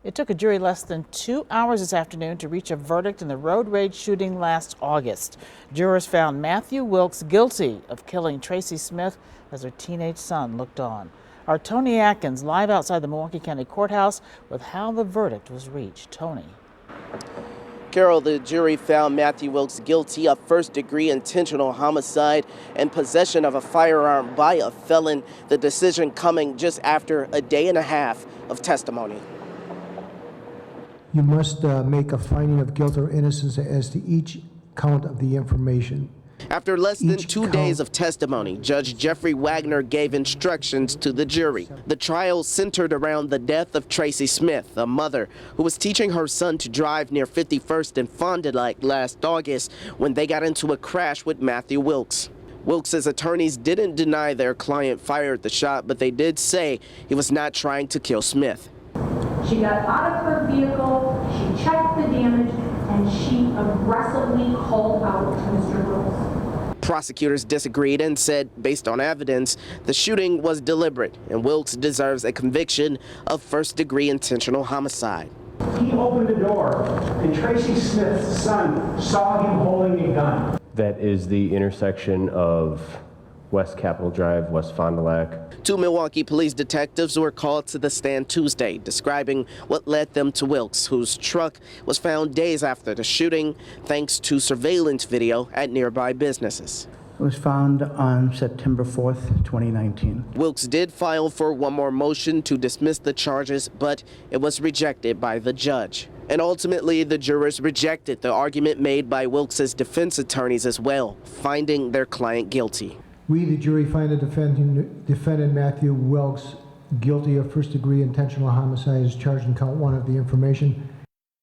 It took a jury less than 2 hours this afternoon to reach a verdict in the road rage shooting last August. Jurors found Matthew Wilks guilty of killing Tracy Smith as her teenage son looked on. Our Tony Atkins live outside the Milwaukee County Courthouse with how the verdict was reached. Tony. Carol, the jury found Matthew Wilks guilty of first-degree intentional homicide and possession of a firearm by a felon, the decision coming just after a day and a half of testimony. You must make a finding of guilt or innocence as to each count of the information. After less than 2 days of testimony, Judge Jeffrey Wagner gave instructions to the jury. The trial centered around the death of Tracy Smith, a mother who was teaching her son to drive near 51st and Fond du Lac last August when they got into a crash with Matthew Wilks. Wilks' attorneys didn't deny their client fired the shot, but they did say he was not trying to kill Smith. She got out of her vehicle, she checked the damage, and she aggressively called out to Mr. Wilks. Prosecutors disagreed and said, based on evidence, the shooting was deliberate and Wilks deserves a conviction of first-degree intentional homicide. He opened the door and Tracy Smith's son saw him holding a gun. That is the intersection of West Capitol Drive, West Fond du Lac. 2 Milwaukee police detectives were called to the stand Tuesday, describing what led them to Wilks, whose truck was found days after the shooting, thanks to surveillance video at nearby businesses. It was found on September 4th, 2019. Wilks did file for one more motion to dismiss the charges, but it was rejected by the judge. And ultimately, the jurors rejected the argument made by Wilks' defense attorneys as well, finding their client guilty. We, the jury, find the defendant Matthew Wilks guilty of first-degree intentional homicide as charged in count 1 of the information.